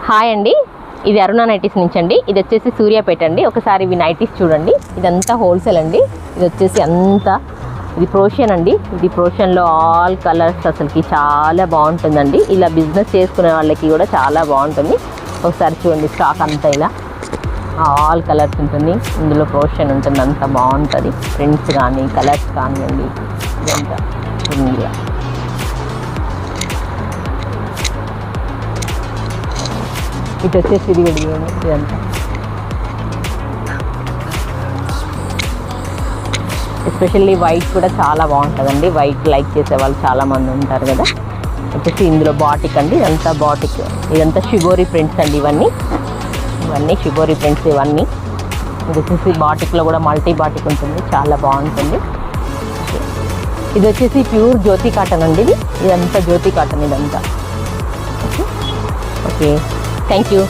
Hi అండి, ఇది అరుణ nighties నుంచి అండి. ఇది వచ్చేసి సూర్యాపేట అండి. ఒకసారి ఇవి నైటీస్ చూడండి. ఇదంతా హోల్సేల్ అండి. ఇది వచ్చేసి అంతా ఇది ప్రోషన్ అండి. ఇది ప్రోషన్లో ఆల్ కలర్స్ అసలుకి చాలా బాగుంటుందండి. ఇలా బిజినెస్ చేసుకునే వాళ్ళకి కూడా చాలా బాగుంటుంది. ఒకసారి చూడండి, స్టాక్ అంతా ఇలా ఆల్ కలర్స్ ఉంటుంది. ఇందులో ప్రోషన్ ఉంటుంది, అంత బాగుంటుంది. ప్రింట్స్ కానీ కలర్స్ కానివ్వండి, ఇదంతా ఇలా ఇటు వచ్చేసి ఇది ఇదంతా ఎస్పెషల్లీ వైట్ కూడా చాలా బాగుంటుందండి. వైట్ లైక్ చేసే వాళ్ళు చాలామంది ఉంటారు కదా. వచ్చేసి ఇందులో బాటిక్ అండి. ఇదంతా బాటిక్, ఇదంతా షిబోరి ప్రింట్స్ అండి. ఇవన్నీ షిబోరి ప్రింట్స్ ఇవన్నీ. ఇది వచ్చేసి బాటిక్లో కూడా మల్టీ బాటిక్ ఉంటుంది, చాలా బాగుంటుంది. ఇది వచ్చేసి ప్యూర్ జ్యోతి కాటన్ అండి. ఇదంతా జ్యోతి కాటన్ ఇదంతా. Okay, thank you.